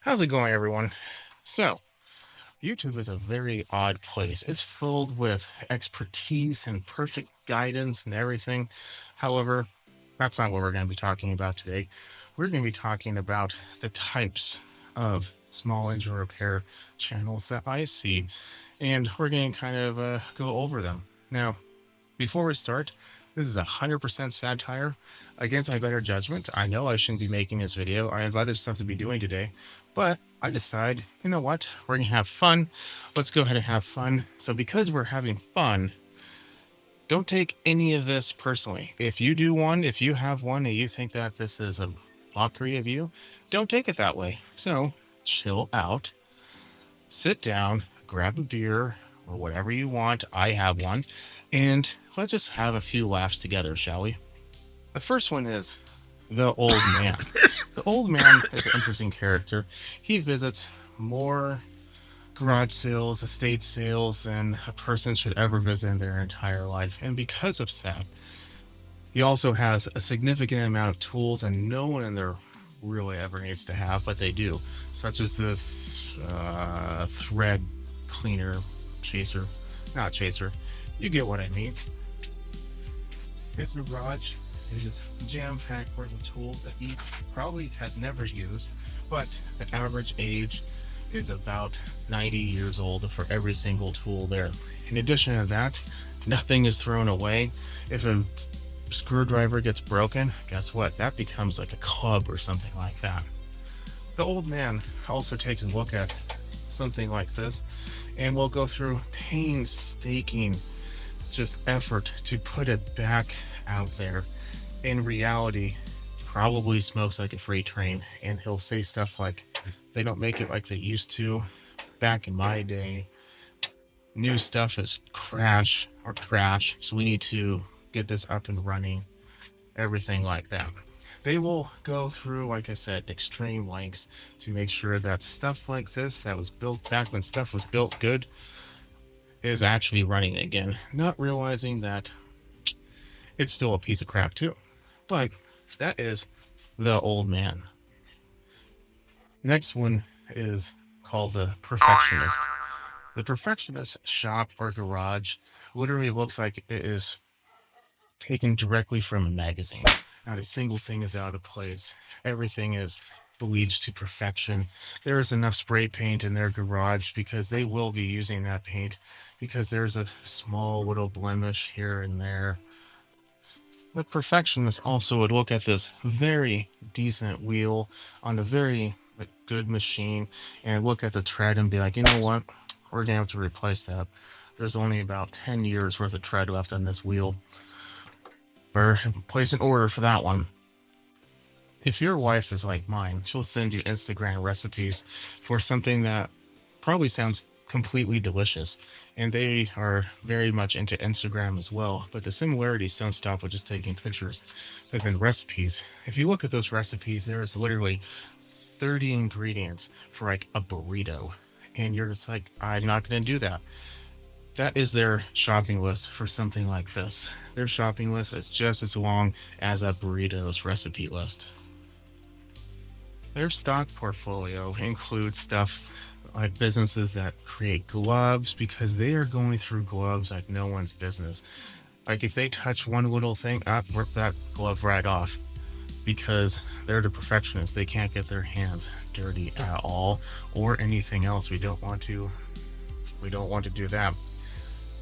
How's it going, everyone? So, YouTube is a very odd place. It's filled with expertise and perfect guidance and everything. However, that's not what we're going to be talking about today. We're going to be talking about the types of small engine repair channels that I see, and we're going to kind of go over them. Now, before we start, this is 100% satire against my better judgment. I know I shouldn't be making this video. I have other stuff to be doing today, but I decide, you know what? We're going to have fun. Let's go ahead and have fun. So because we're having fun, don't take any of this personally. If you do one, if you have one and you think that this is a mockery of you, don't take it that way. So chill out, sit down, grab a beer or whatever you want. I have one. And let's just have a few laughs together, shall we? The first one is the old man. The old man is an interesting character. He visits more garage sales, estate sales than a person should ever visit in their entire life. And because of that, he also has a significant amount of tools and no one in there really ever needs to have, but they do, such as this thread cleaner, chaser, not chaser, you get what I mean. His garage is jam-packed with the tools that he probably has never used, but the average age is about 90 years old for every single tool there. In addition to that, nothing is thrown away. If a screwdriver gets broken, guess what? That becomes like a club or something like that. The old man also takes a look at something like this and will go through painstaking just effort to put it back out there. In reality, probably smokes like a freight train, and he'll say stuff like, they don't make it like they used to. Back in my day, new stuff is crash or trash, so we need to get this up and running, everything like that. They will go through, like I said, extreme lengths to make sure that stuff like this that was built back when stuff was built good is actually running again, not realizing that it's still a piece of crap too. But that is the old man. Next one is called the perfectionist. The perfectionist shop or garage literally looks like it is taken directly from a magazine. Not a single thing is out of place. Everything is bleached to perfection. There is enough spray paint in their garage because they will be using that paint, because there's a small little blemish here and there. The perfectionist also would look at this very decent wheel on a very good machine and look at the tread and be like, you know what? We're gonna have to replace that. There's only about 10 years worth of tread left on this wheel. Or place an order for that one. If your wife is like mine, she'll send you Instagram recipes for something that probably sounds completely delicious, and they are very much into Instagram as well, but the similarities don't stop with just taking pictures. But then recipes, if you look at those recipes, there is literally 30 ingredients for like a burrito, and you're just like, I'm not going to do that. That is their shopping list for something like this. Their shopping list is just as long as a burrito's recipe list. Their stock portfolio includes stuff like businesses that create gloves, because they are going through gloves like no one's business. Like if they touch one little thing, rip that glove right off, because they're the perfectionists. They can't get their hands dirty at all or anything else. We don't want to do that.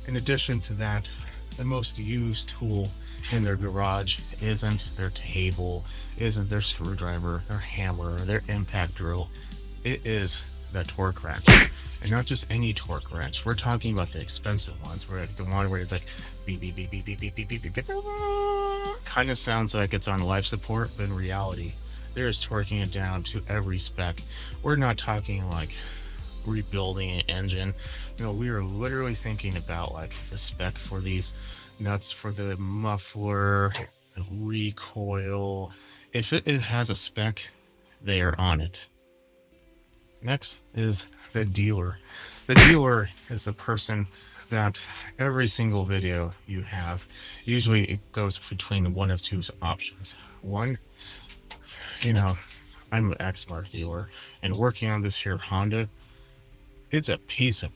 In addition to that, the most used tool in their garage isn't their table, isn't their screwdriver, their hammer, their impact drill. It is the torque wrench. And not just any torque wrench. We're talking about the expensive ones, where the one where it's like beep beep beep beep beep beep beep beep beep beep. Kind of sounds like it's on life support, but in reality, they're just torquing it down to every spec. We're not talking like rebuilding an engine. You know, we are literally thinking about like the spec for these nuts for the muffler, the recoil. If it has a spec, they are on it. Next is the dealer. The dealer is the person that every single video you have, usually it goes between one of two options. One, you know, I'm an X-Mark dealer, and working on this here Honda, it's a piece of,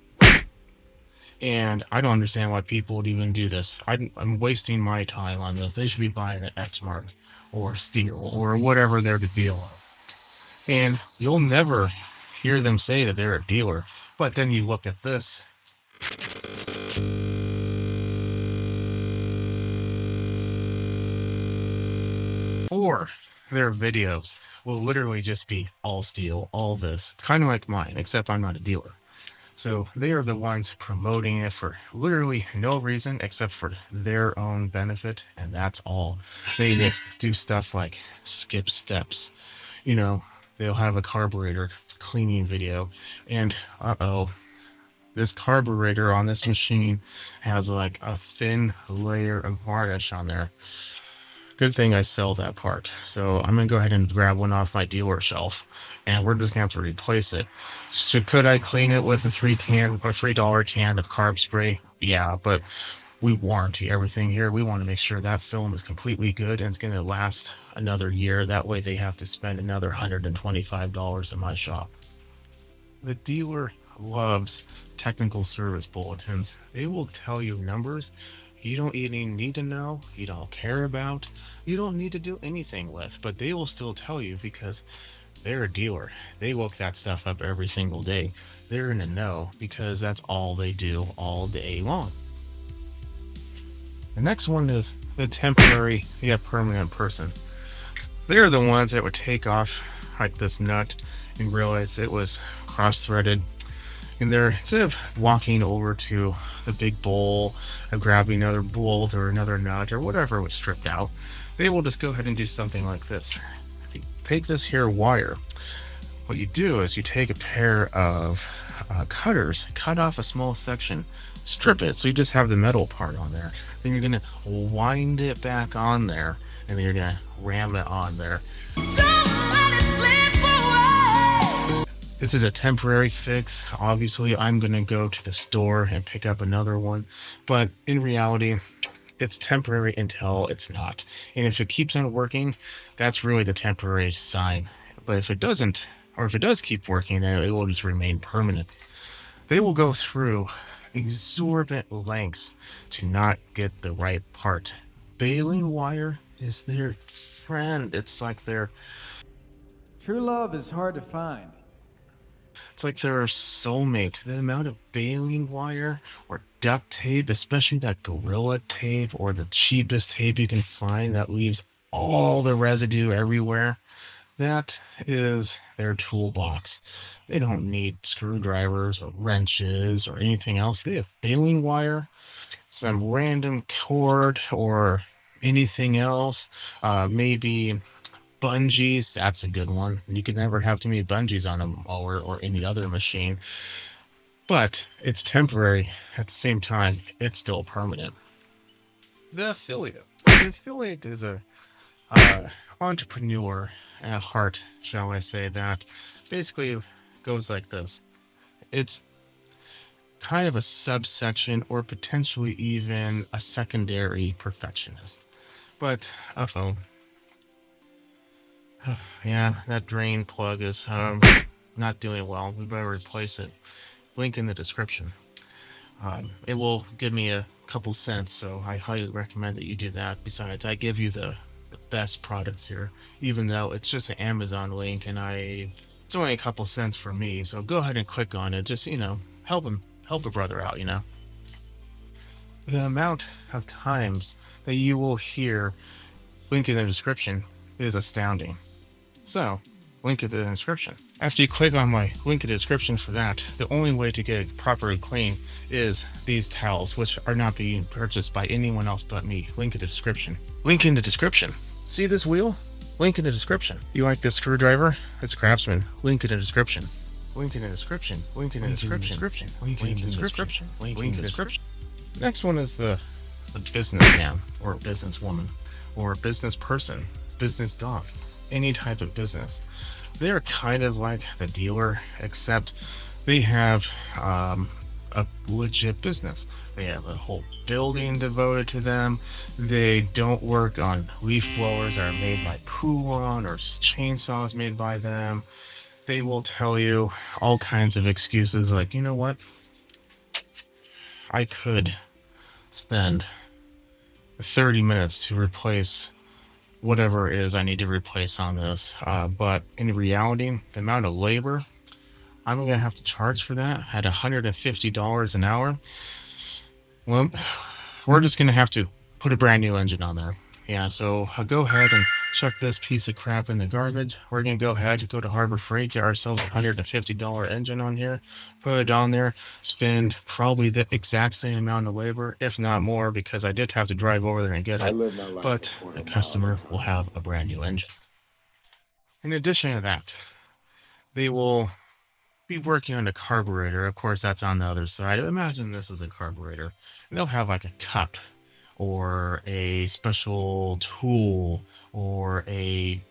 and I don't understand why people would even do this. I'm wasting my time on this. They should be buying an X-Mark or steel or whatever they're to deal with. And you'll never hear them say that they're a dealer. But then you look at this. Or their videos will literally just be all steel, all this. Kind of like mine, except I'm not a dealer. So they are the ones promoting it for literally no reason except for their own benefit, and that's all. They do stuff like skip steps. You know, they'll have a carburetor cleaning video, and this carburetor on this machine has like a thin layer of varnish on there. Good thing I sell that part. So I'm gonna go ahead and grab one off my dealer shelf, and we're just gonna have to replace it. So could I clean it with a $3 can of carb spray? Yeah, but we warranty everything here. We want to make sure that film is completely good and it's gonna last another year. That way they have to spend another $125 in my shop. The dealer loves technical service bulletins. They will tell you numbers you don't even need to know, you don't care about, you don't need to do anything with, but they will still tell you because they're a dealer. They look that stuff up every single day. They're in the know because that's all they do all day long. The next one is the temporary yet permanent person. They're the ones that would take off like this nut and realize it was cross-threaded. And they're, instead of walking over to the big bowl and grabbing another bolt or another nut or whatever was stripped out, they will just go ahead and do something like this. If you take this here wire, what you do is you take a pair of cutters, cut off a small section, strip it, so you just have the metal part on there. Then you're gonna wind it back on there, and then you're gonna ram it on there. This is a temporary fix. Obviously, I'm going to go to the store and pick up another one. But in reality, it's temporary until it's not. And if it keeps on working, that's really the temporary sign. But if it doesn't, or if it does keep working, then it will just remain permanent. They will go through exorbitant lengths to not get the right part. Baling wire is their friend. It's like their... True love is hard to find. It's like their soulmate. The amount of baling wire or duct tape, especially that Gorilla tape or the cheapest tape you can find that leaves all the residue everywhere, that is their toolbox. They don't need screwdrivers or wrenches or anything else. They have baling wire, some random cord or anything else, maybe bungees. That's a good one. You can never have too many bungees on a mower or any other machine, but it's temporary. At the same time, it's still permanent. The affiliate. The affiliate is a entrepreneur at heart, shall I say, that basically goes like this. It's kind of a subsection or potentially even a secondary perfectionist, but a phone. Yeah, that drain plug is not doing well. We better replace it. Link in the description. It will give me a couple cents, so I highly recommend that you do that. Besides, I give you the best products here, even though it's just an Amazon link and it's only a couple cents for me. So go ahead and click on it. Just, help a brother out, The amount of times that you will hear link in the description is astounding. So, link in the description. After you click on my link in the description for that, the only way to get it properly clean is these towels, which are not being purchased by anyone else but me. Link in the description. Link in the description. See this wheel? Link in the description. You like this screwdriver? It's Craftsman. Link in the description. Link in the description. Link in the description. Link in the description. Link in the description. Next one is the businessman or businesswoman or business person, business dog, any type of business. They're kind of like the dealer, except they have a legit business. They have a whole building devoted to them. They don't work on leaf blowers that are made by Poulan or chainsaws made by them. They will tell you all kinds of excuses like, you know what? I could spend 30 minutes to replace whatever it is I need to replace on this. But in reality, the amount of labor I'm going to have to charge for that at $150 an hour, well, we're just going to have to put a brand new engine on there. Yeah, so I'll go ahead and chuck this piece of crap in the garbage. We're going to go ahead and go to Harbor Freight, get ourselves a $150 engine on here, put it on there, spend probably the exact same amount of labor, if not more, because I did have to drive over there and get it. But the customer will have a brand new engine. In addition to that, they will be working on a carburetor. Of course, that's on the other side. Imagine this is a carburetor. And they'll have like a cup or a special tool or a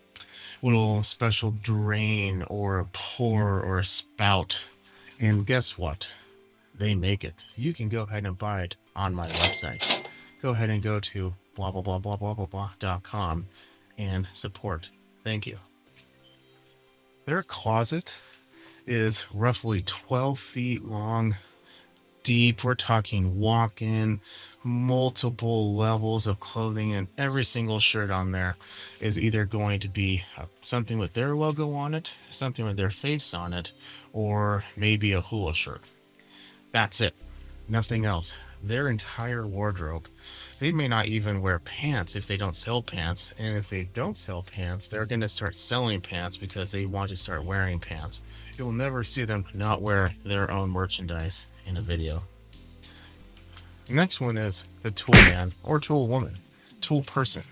little special drain or a pour or a spout. And guess what? They make it. You can go ahead and buy it on my website. Go ahead and go to blah blah blah blah blah blah blah.com and support. Thank you. Their closet is roughly 12 feet long, deep. We're talking walk-in, multiple levels of clothing, and every single shirt on there is either going to be something with their logo on it, something with their face on it, or maybe a hula shirt. That's it. Nothing else. Their entire wardrobe. They may not even wear pants if they don't sell pants. And if they don't sell pants, they're going to start selling pants because they want to start wearing pants. You'll never see them not wear their own merchandise in a video. Next one is the tool man or tool woman, tool person.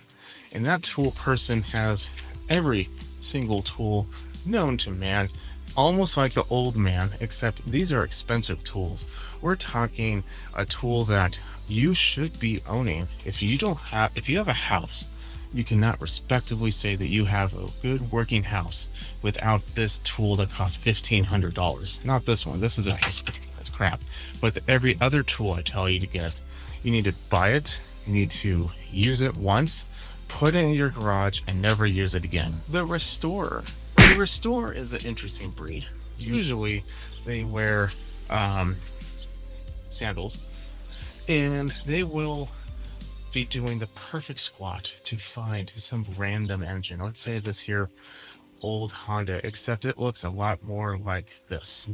And that tool person has every single tool known to man, almost like the old man, except these are expensive tools. We're talking a tool that you should be owning. If you have a house, you cannot respectably say that you have a good working house without this tool that costs $1,500. Not this one. This is that's crap. But every other tool I tell you to get, you need to buy it. You need to use it once, put it in your garage, and never use it again. The restorer. The restorer is an interesting breed. Usually, they wear sandals, and they will be doing the perfect squat to find some random engine. Let's say this here old Honda, except it looks a lot more like this.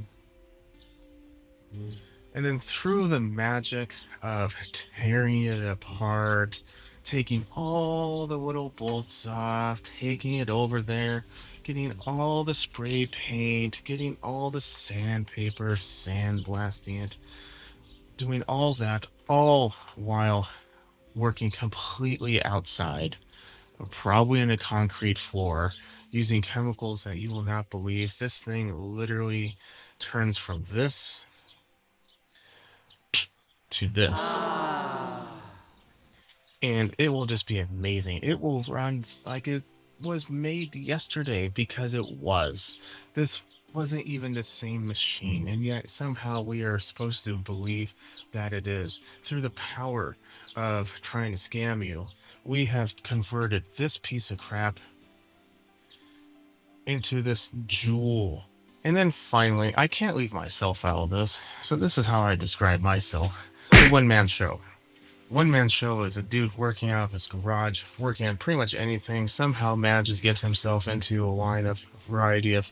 And then through the magic of tearing it apart, taking all the little bolts off, taking it over there, getting all the spray paint, getting all the sandpaper, sandblasting it, doing all that, all while working completely outside, probably in a concrete floor, using chemicals that you will not believe. This thing literally turns from this to this. And it will just be amazing. It will run like it was made yesterday, because it was. This wasn't even the same machine, and yet somehow we are supposed to believe that it is. Through the power of trying to scam you, we have converted this piece of crap into this jewel. And then finally, I can't leave myself out of this, so this is how I describe myself. The one-man show. One-man show is a dude working out of his garage, working on pretty much anything, somehow manages to get himself into a line of variety of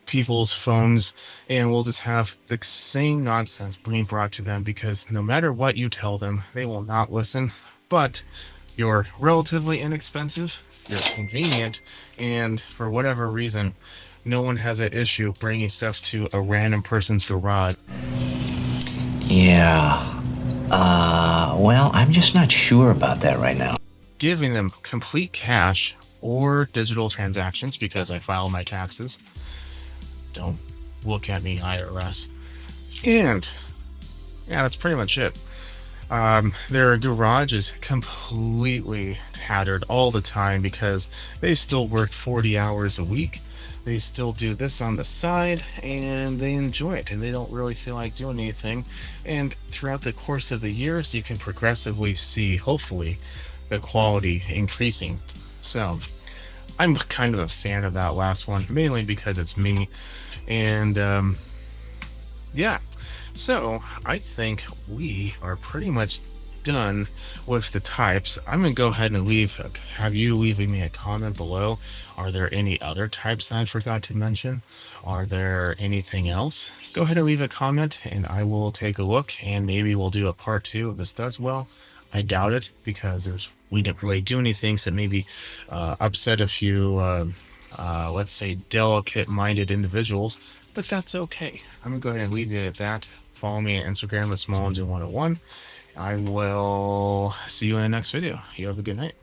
people's phones, and will just have the same nonsense being brought to them, because no matter what you tell them, they will not listen. But you're relatively inexpensive, you're convenient, and for whatever reason, no one has an issue bringing stuff to a random person's garage. Yeah. Well, I'm just not sure about that right now. Giving them complete cash or digital transactions, because I file my taxes. Don't look at me, IRS. And yeah, that's pretty much it. Their garage is completely tattered all the time because they still work 40 hours a week. they still do this on the side and they enjoy it and they don't really feel like doing anything. And throughout the course of the years, you can progressively see, hopefully, the quality increasing. So I'm kind of a fan of that last one, mainly because it's me. And yeah, so I think we are pretty much done with the types. I'm gonna go ahead and have you leaving me a comment below. Are there any other types that I forgot to mention? Are there anything else? Go ahead and leave a comment and I will take a look and maybe we'll do a part two if this does well. I doubt it because we didn't really do anything that maybe upset a few let's say delicate minded individuals, but that's okay. I'm gonna go ahead and leave it at that. Follow me on Instagram at smallengine101. I will see you in the next video. You have a good night.